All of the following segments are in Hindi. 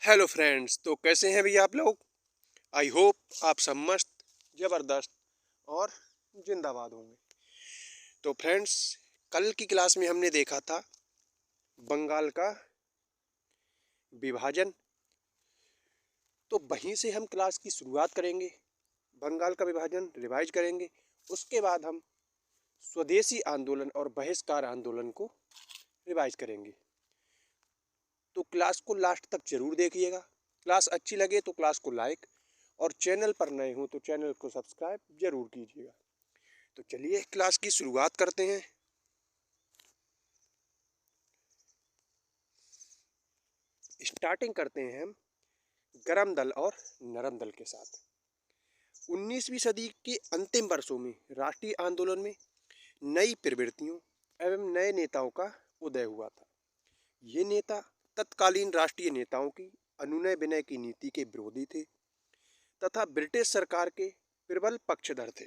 हेलो फ्रेंड्स, तो कैसे हैं भैया आप लोग। आई होप आप सब मस्त, ज़बरदस्त और जिंदाबाद होंगे। तो फ्रेंड्स, कल की क्लास में हमने देखा था बंगाल का विभाजन। तो वहीं से हम क्लास की शुरुआत करेंगे, बंगाल का विभाजन रिवाइज करेंगे। उसके बाद हम स्वदेशी आंदोलन और बहिष्कार आंदोलन को रिवाइज करेंगे। तो क्लास को लास्ट तक जरूर देखिएगा। क्लास अच्छी लगे तो क्लास को लाइक, और चैनल पर नए हो तो चैनल को सब्सक्राइब जरूर कीजिएगा। तो चलिए क्लास की शुरुआत करते हैं। स्टार्टिंग करते हैं हम गरम दल और नरम दल के साथ। 19वीं सदी के अंतिम वर्षों में राष्ट्रीय आंदोलन में नई प्रवृत्तियों एवं नए नेताओं का उदय हुआ था। ये नेता तत्कालीन राष्ट्रीय नेताओं की अनुनय विनय की नीति के विरोधी थे तथा ब्रिटिश सरकार के प्रबल पक्षधर थे।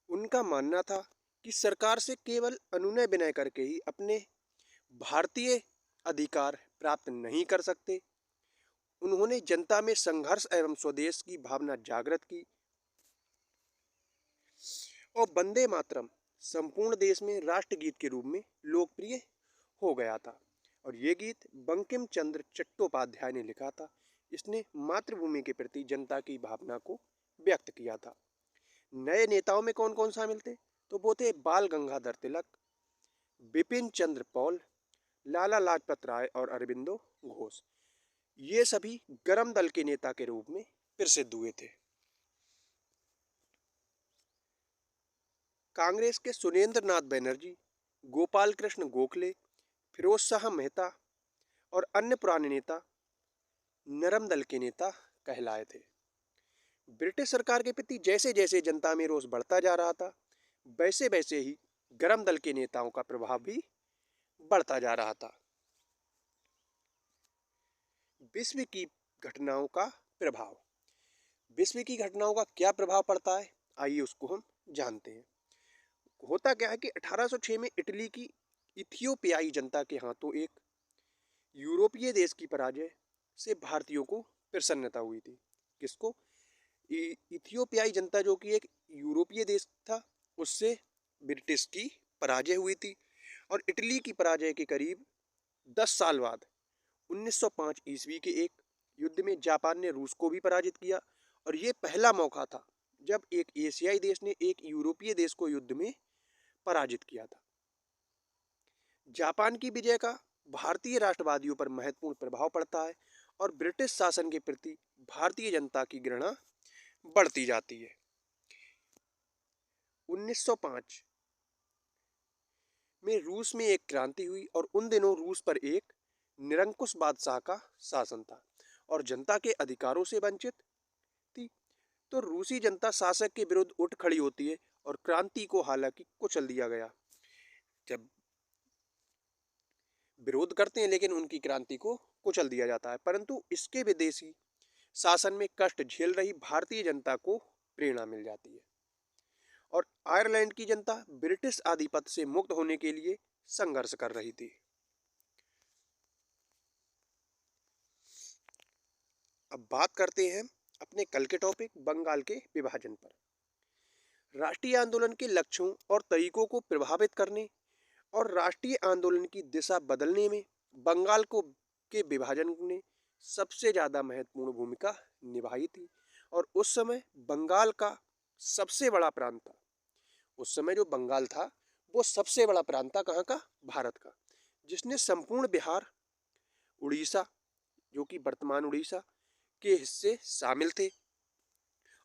उनका मानना था कि सरकार से केवल अनुनय विनय करके ही अपने भारतीय अधिकार प्राप्त नहीं कर सकते। उन्होंने जनता में संघर्ष एवं स्वदेश की भावना जागृत की और वंदे मातरम संपूर्ण देश में राष्ट्रगीत के रूप में लोकप्रिय हो गया था। और ये गीत बंकिम चंद्र चट्टोपाध्याय ने लिखा था। इसने मातृभूमि के प्रति जनता की भावना को व्यक्त किया था। नए नेताओं में कौन कौन शामिल थे? तो वो थे बाल गंगाधर तिलक, बिपिन चंद्र पॉल, लाला लाजपत राय और अरविंदो घोष। ये सभी गरम दल के नेता के रूप में प्रसिद्ध हुए थे। कांग्रेस के सुरेंद्र नाथ बनर्जी, गोपाल कृष्ण गोखले, फिरोज शाह मेहता और अन्य पुराने नेता नरम दल के नेता कहलाए थे। ब्रिटिश सरकार के प्रति जैसे जैसे जनता में रोष बढ़ता जा रहा था, वैसे वैसे ही गरम दल के नेताओं का प्रभाव भी बढ़ता जा रहा था। विश्व की घटनाओं का प्रभाव। विश्व की घटनाओं का क्या प्रभाव पड़ता है, आइए उसको हम जानते हैं। होता क्या है कि 1806 में इटली की इथियोपियाई जनता के हाथों एक यूरोपीय देश की पराजय से भारतीयों को प्रसन्नता हुई थी। किसको? इथियोपियाई जनता, जो कि एक यूरोपीय देश था, उससे ब्रिटिश की पराजय हुई थी। और इटली की पराजय के करीब 10 साल बाद 1905 ईस्वी के एक युद्ध में जापान ने रूस को भी पराजित किया। और ये पहला मौका था जब एक एशियाई देश ने एक यूरोपीय देश को युद्ध में पराजित किया था। जापान की विजय का भारतीय राष्ट्रवादियों पर महत्वपूर्ण प्रभाव पड़ता है और ब्रिटिश शासन के प्रति भारतीय जनता की घृणा बढ़ती जाती है। 1905 में रूस में एक क्रांति हुई और उन दिनों रूस पर एक निरंकुश बादशाह का शासन था और जनता के अधिकारों से वंचित थी। तो रूसी जनता शासक के विरुद्ध उठ खड़ी होती है और क्रांति को हालांकि कुचल दिया गया। जब विरोध करते हैं लेकिन उनकी क्रांति को कुचल दिया जाता है, परंतु इसके विदेशी शासन में कष्ट झेल रही भारतीय जनता को प्रेरणा मिल जाती है और आयरलैंड की जनता ब्रिटिश आधिपत्य से मुक्त होने के लिए संघर्ष कर रही थी। अब बात करते हैं अपने कल के टॉपिक बंगाल के विभाजन पर। राष्ट्रीय आंदोलन के लक्ष्यों और तरीकों को प्रभावित करने और राष्ट्रीय आंदोलन की दिशा बदलने में बंगाल को के विभाजन ने सबसे ज़्यादा महत्वपूर्ण भूमिका निभाई थी। और उस समय बंगाल का सबसे बड़ा प्रांत था। उस समय जो बंगाल था वो सबसे बड़ा प्रांत था, कहाँ का? भारत का, जिसने संपूर्ण बिहार, उड़ीसा, जो कि वर्तमान उड़ीसा के हिस्से शामिल थे।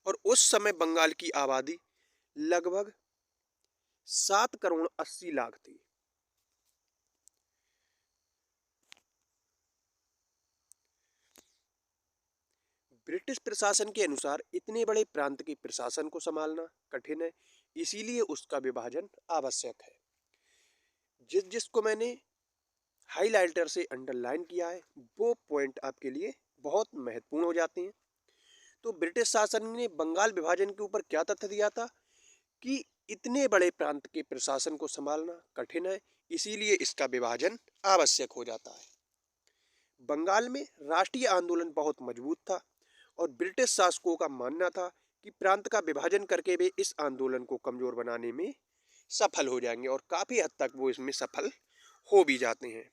और उस समय बंगाल की आबादी लगभग 7 करोड़ 80 लाख थी। ब्रिटिश प्रशासन के अनुसार इतने बड़े प्रांत के प्रशासन को संभालना कठिन है, इसीलिए उसका विभाजन आवश्यक है। जिसको मैंने हाइलाइटर से अंडरलाइन किया है वो पॉइंट आपके लिए बहुत महत्वपूर्ण हो जाते हैं। तो ब्रिटिश शासन ने बंगाल विभाजन के ऊपर क्या तथ्य दिया था कि इतने बड़े प्रांत के प्रशासन को संभालना कठिन है, इसीलिए इसका विभाजन आवश्यक हो जाता है। बंगाल में राष्ट्रीय आंदोलन बहुत मजबूत था और ब्रिटिश शासकों का मानना था कि प्रांत का विभाजन करके वे इस आंदोलन को कमजोर बनाने में सफल हो जाएंगे और काफी हद तक वो इसमें सफल हो भी जाते हैं।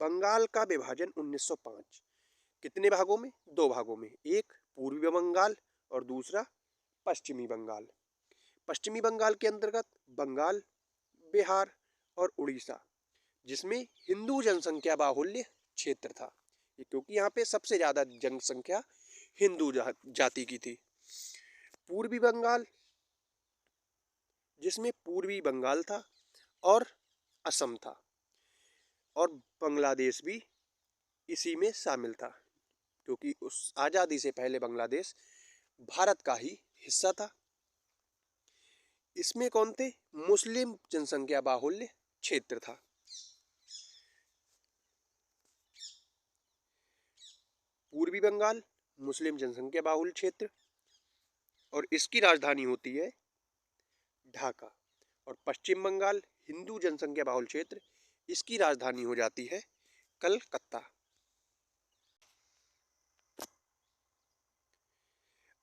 बंगाल का विभाजन 1905 कितने भागों में? दो भागों में, एक पूर्वी बंगाल और दूसरा पश्चिमी बंगाल। पश्चिमी बंगाल के अंतर्गत बंगाल, बिहार और उड़ीसा, जिसमें हिंदू जनसंख्या बाहुल्य क्षेत्र था, क्योंकि यहाँ पे सबसे ज्यादा जनसंख्या हिंदू जाति की थी। पूर्वी बंगाल, जिसमें पूर्वी बंगाल था और असम था, और बांग्लादेश भी इसी में शामिल था, क्योंकि उस आज़ादी से पहले बांग्लादेश भारत का ही हिस्सा था। इसमें कौन थे? मुस्लिम जनसंख्या बाहुल्य क्षेत्र था। पूर्वी बंगाल मुस्लिम जनसंख्या बाहुल्य क्षेत्र और इसकी राजधानी होती है ढाका, और पश्चिम बंगाल हिंदू जनसंख्या बाहुल्य क्षेत्र, इसकी राजधानी हो जाती है कलकत्ता।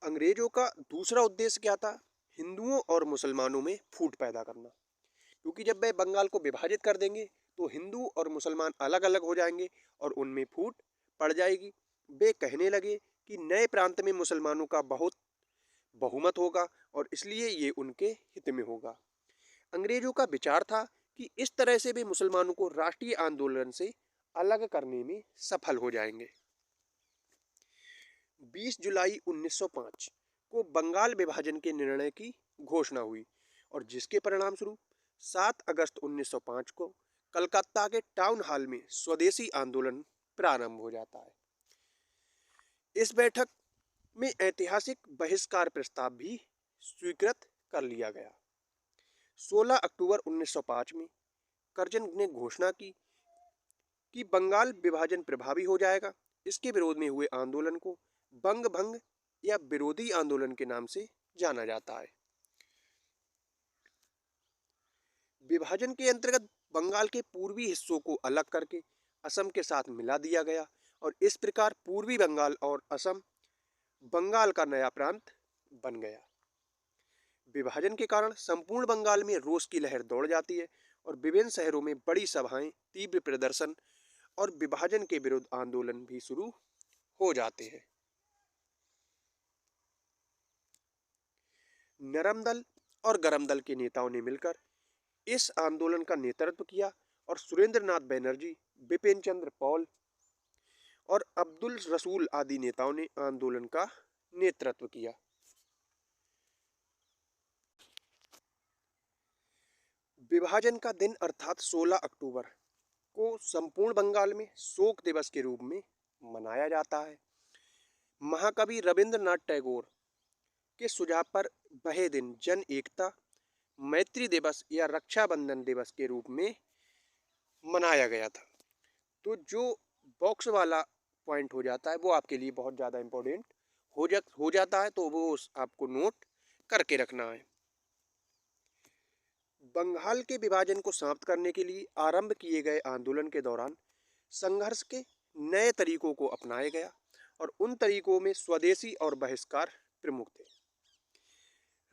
अंग्रेजों का दूसरा उद्देश्य क्या था? हिंदुओं और मुसलमानों में फूट पैदा करना, क्योंकि जब वे बंगाल को विभाजित कर देंगे तो हिंदू और मुसलमान अलग अलग हो जाएंगे और उनमें फूट पड़ जाएगी। वे कहने लगे कि नए प्रांत में मुसलमानों का बहुत बहुमत होगा और इसलिए ये उनके हित में होगा। अंग्रेजों का विचार था कि इस तरह से वे मुसलमानों को राष्ट्रीय आंदोलन से अलग करने में सफल हो जाएंगे। 20 जुलाई 1905 को बंगाल विभाजन के निर्णय की घोषणा हुई और जिसके परिणाम स्वरूप 7 अगस्त 1905 को कलकत्ता के टाउन हॉल में स्वदेशी आंदोलन प्रारंभ हो जाता है। इस बैठक में ऐतिहासिक बहिष्कार प्रस्ताव भी स्वीकृत कर लिया गया। 16 अक्टूबर 1905 में कर्जन ने घोषणा की कि बंगाल विभाजन प्रभावी हो जाएगा। इसके विरोध में हुए आंदोलन को बंग भंग या विरोधी आंदोलन के नाम से जाना जाता है। विभाजन के अंतर्गत बंगाल के पूर्वी हिस्सों को अलग करके असम के साथ मिला दिया गया और इस प्रकार पूर्वी बंगाल और असम बंगाल का नया प्रांत बन गया। विभाजन के कारण संपूर्ण बंगाल में रोष की लहर दौड़ जाती है और विभिन्न शहरों में बड़ी सभाएं, तीव्र प्रदर्शन और विभाजन के विरुद्ध आंदोलन भी शुरू हो जाते हैं। नरम दल और गरम दल के नेताओं ने मिलकर इस आंदोलन का नेतृत्व किया और सुरेंद्र नाथ बनर्जी, बिपिन चंद्र पॉल और अब्दुल रसूल आदि नेताओं ने आंदोलन का नेतृत्व किया। विभाजन का दिन अर्थात 16 अक्टूबर को संपूर्ण बंगाल में शोक दिवस के रूप में मनाया जाता है। महाकवि रविंद्रनाथ टैगोर के सुझाव पर वह दिन जन एकता, मैत्री दिवस या रक्षाबंधन दिवस के रूप में मनाया गया था। तो जो बॉक्स वाला पॉइंट हो जाता है वो आपके लिए बहुत ज़्यादा इम्पोर्टेंट हो जाता है, तो वो आपको नोट करके रखना है। बंगाल के विभाजन को समाप्त करने के लिए आरंभ किए गए आंदोलन के दौरान संघर्ष के नए तरीकों को अपनाया गया और उन तरीकों में स्वदेशी और बहिष्कार प्रमुख थे।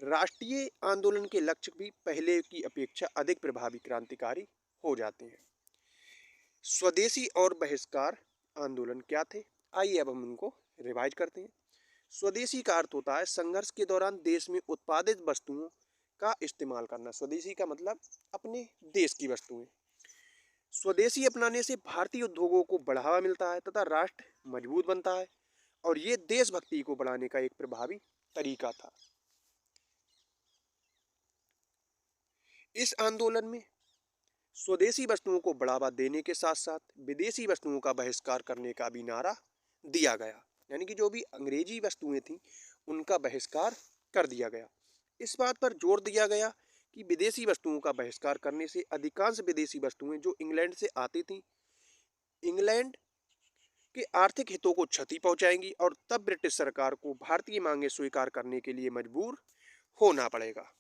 राष्ट्रीय आंदोलन के लक्ष्य भी पहले की अपेक्षा अधिक प्रभावी क्रांतिकारी हो जाते हैं। स्वदेशी और बहिष्कार आंदोलन क्या थे? आइए अब हम उनको रिवाइज करते हैं। स्वदेशी का अर्थ होता है संघर्ष के दौरान देश में उत्पादित वस्तुओं का इस्तेमाल करना। स्वदेशी का मतलब अपने देश की वस्तुएं। स्वदेशी अपनाने से भारतीय उद्योगों को बढ़ावा मिलता है तथा राष्ट्र मजबूत बनता है और ये देशभक्ति को बढ़ाने का एक प्रभावी तरीका था। इस आंदोलन में स्वदेशी वस्तुओं को बढ़ावा देने के साथ साथ विदेशी वस्तुओं का बहिष्कार करने का भी नारा दिया गया, यानी कि जो भी अंग्रेजी वस्तुएं थीं उनका बहिष्कार कर दिया गया। इस बात पर जोर दिया गया कि विदेशी वस्तुओं का बहिष्कार करने से अधिकांश विदेशी वस्तुएं जो इंग्लैंड से आती थीं, इंग्लैंड के आर्थिक हितों को क्षति पहुंचाएंगी और तब ब्रिटिश सरकार को भारतीय मांगे स्वीकार करने के लिए मजबूर होना पड़ेगा।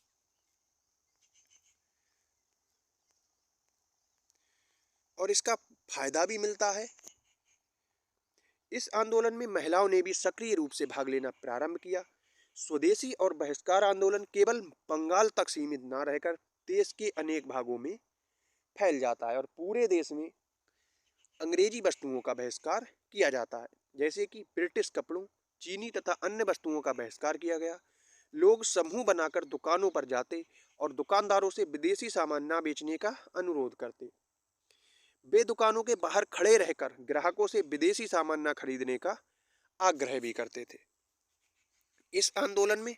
और इसका फायदा भी मिलता है। इस आंदोलन में महिलाओं ने भी सक्रिय रूप से भाग लेना प्रारंभ किया। स्वदेशी और बहिष्कार आंदोलन केवल बंगाल तक सीमित न रहकर देश के अनेक भागों में फैल जाता है और पूरे देश में अंग्रेजी वस्तुओं का बहिष्कार किया जाता है, जैसे कि ब्रिटिश कपड़ों, चीनी तथा अन्य वस्तुओं का बहिष्कार किया गया। लोग समूह बनाकर दुकानों पर जाते और दुकानदारों से विदेशी सामान न बेचने का अनुरोध करते। वे दुकानों के बाहर खड़े रहकर ग्राहकों से विदेशी सामान न खरीदने का आग्रह भी करते थे। इस आंदोलन में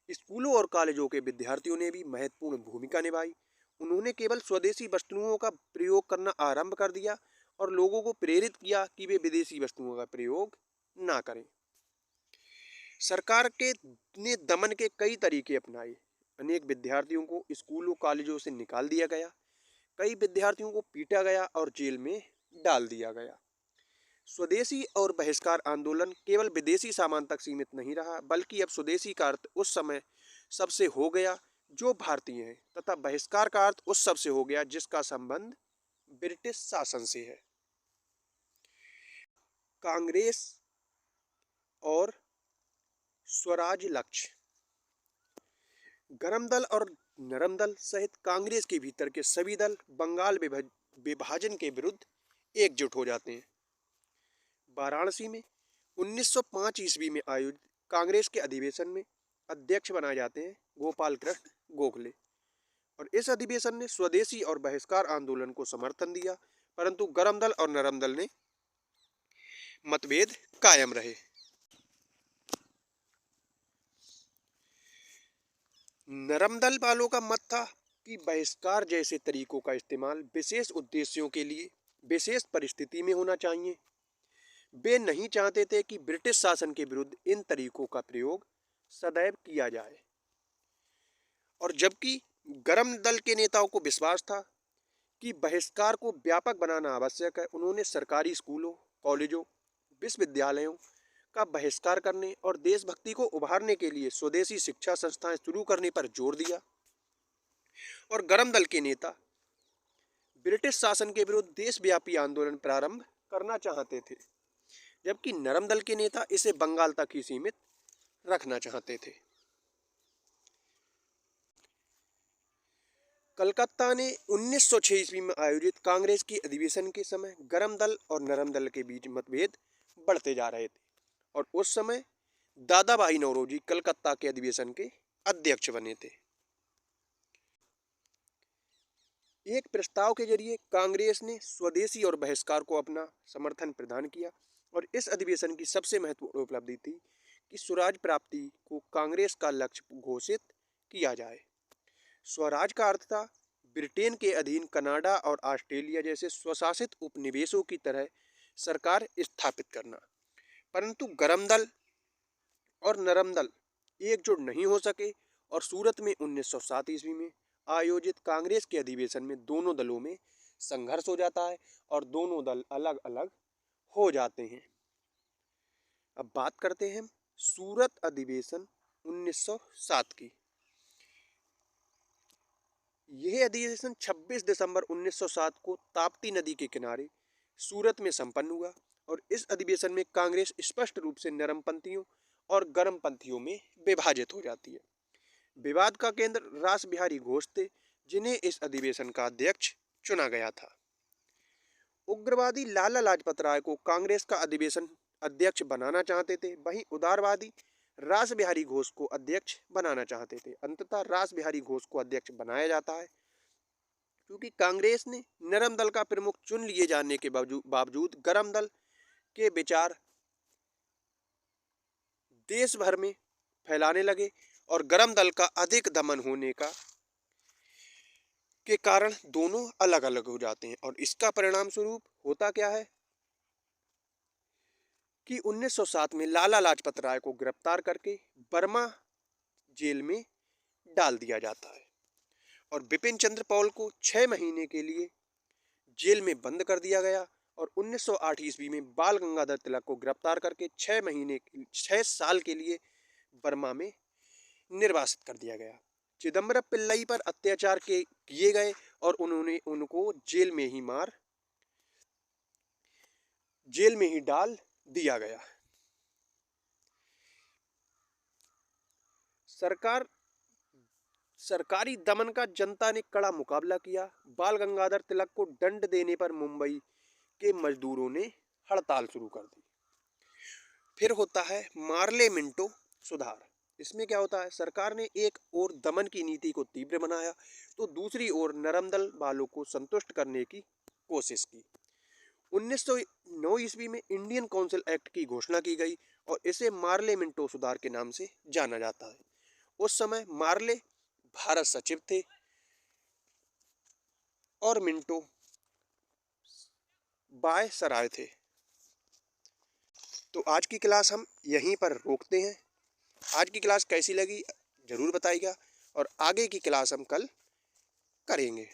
स्कूलों और कॉलेजों के विद्यार्थियों ने भी महत्वपूर्ण भूमिका निभाई। उन्होंने केवल स्वदेशी वस्तुओं का प्रयोग करना आरंभ कर दिया और लोगों को प्रेरित किया कि वे विदेशी वस्तुओं का प्रयोग ना करें। सरकार के ने दमन के कई तरीके अपनाए। अनेक विद्यार्थियों को स्कूलों कॉलेजों से निकाल दिया गया, कई विद्यार्थियों को पीटा गया और जेल में डाल दिया गया। स्वदेशी और बहिष्कार आंदोलन केवल विदेशी सामान तक सीमित नहीं रहा, बल्कि अब स्वदेशी का अर्थ उस समय सबसे हो गया जो भारतीय है, तथा बहिष्कार का अर्थ उस सबसे हो गया जिसका संबंध ब्रिटिश शासन से है। कांग्रेस और स्वराज लक्ष्य। गरम दल और नरम दल सहित कांग्रेस के भीतर के सभी दल बंगाल विभाजन के विरुद्ध एकजुट हो जाते हैं। वाराणसी में 1905 ईस्वी में आयोजित कांग्रेस के अधिवेशन में अध्यक्ष बनाए जाते हैं गोपाल कृष्ण गोखले, और इस अधिवेशन ने स्वदेशी और बहिष्कार आंदोलन को समर्थन दिया, परंतु गरम दल और नरम दल ने मतभेद कायम रहे। नरम दल वालों का मत था कि बहिष्कार जैसे तरीकों का इस्तेमाल विशेष उद्देश्यों के लिए विशेष परिस्थिति में होना चाहिए। वे नहीं चाहते थे कि ब्रिटिश शासन के विरुद्ध इन तरीकों का प्रयोग सदैव किया जाए। और जबकि गरम दल के नेताओं को विश्वास था कि बहिष्कार को व्यापक बनाना आवश्यक है, उन्होंने सरकारी स्कूलों, कॉलेजों, विश्वविद्यालयों का बहिष्कार करने और देशभक्ति को उभारने के लिए स्वदेशी शिक्षा संस्थाएं शुरू करने पर जोर दिया। और गरम दल के नेता ब्रिटिश शासन के विरुद्ध देशव्यापी आंदोलन प्रारंभ करना चाहते थे, जबकि नरम दल के नेता इसे बंगाल तक ही सीमित रखना चाहते थे। कलकत्ता ने 1906 ईस्वी में आयोजित कांग्रेस के अधिवेशन के समय गरम दल और नरम दल के बीच मतभेद बढ़ते जा रहे थे, और उस समय दादा भाई नौरोजी कलकत्ता के अधिवेशन के अध्यक्ष बने थे। एक प्रस्ताव के जरिए कांग्रेस ने स्वदेशी और बहिष्कार को अपना समर्थन प्रदान किया, और इस अधिवेशन की सबसे महत्वपूर्ण उपलब्धि थी कि स्वराज प्राप्ति को कांग्रेस का लक्ष्य घोषित किया जाए। स्वराज का अर्थ था ब्रिटेन के अधीन कनाडा और ऑस्ट्रेलिया जैसे स्वशासित उपनिवेशों की तरह सरकार स्थापित करना। परंतु गरम दल और नरम दल एकजुट नहीं हो सके, और सूरत में 1907 ईस्वी में आयोजित कांग्रेस के अधिवेशन में दोनों दलों में संघर्ष हो जाता है और दोनों दल अलग अलग हो जाते हैं। अब बात करते हैं सूरत अधिवेशन 1907 की। यह अधिवेशन 26 दिसंबर 1907 को ताप्ती नदी के किनारे सूरत में संपन्न हुआ, और इस अधिवेशन में कांग्रेस स्पष्ट रूप से नरमपंथियों और गर्मपंथियों में विभाजित हो जाती है। विवाद का केंद्र रास बिहारी घोष थे, जिन्हें इस अधिवेशन का अध्यक्ष चुना गया था। उग्रवादी लाला लाजपत राय को कांग्रेस का अधिवेशन अध्यक्ष बनाना चाहते थे, वहीं उदारवादी रास बिहारी घोष को अध्यक्ष बनाना चाहते थे। अंततः रास बिहारी घोष को अध्यक्ष बनाया जाता है, क्योंकि कांग्रेस ने नरम दल का प्रमुख चुन लिए जाने के बावजूद गरम दल के विचार देश भर में फैलाने लगे, और गरम दल का अधिक दमन होने के कारण दोनों अलग अलग हो जाते हैं। और इसका परिणाम स्वरूप होता क्या है कि 1907 में लाला लाजपत राय को गिरफ्तार करके बर्मा जेल में डाल दिया जाता है, और बिपिन चंद्र पॉल को 6 महीने के लिए जेल में बंद कर दिया गया, और 1908 ईस्वी में बाल गंगाधर तिलक को गिरफ्तार करके 6 साल के लिए बर्मा में निर्वासित कर दिया गया। चिदम्बरम पिल्लई पर अत्याचार किए गए और उन्होंने उनको जेल में ही मार जेल में ही डाल दिया गया। सरकारी दमन का जनता ने कड़ा मुकाबला किया। बाल गंगाधर तिलक को दंड देने पर मुंबई के मजदूरों ने हड़ताल शुरू कर दी। फिर होता है मार्ले मिंटो सुधार। इसमें क्या होता है, सरकार ने एक ओर दमन की नीति को तीव्र बनाया तो दूसरी ओर नरम दल वालों को संतुष्ट करने की कोशिश की। 1909 ईस्वी में इंडियन काउंसिल एक्ट की घोषणा की गई और इसे मार्ले मिंटो सुधार के नाम से जाना जाता है। उस समय मार्ले भारत सचिव थे और मिंटो बाय सराय थे। तो आज की क्लास हम यहीं पर रोकते हैं। आज की क्लास कैसी लगी जरूर बताइएगा और आगे की क्लास हम कल करेंगे।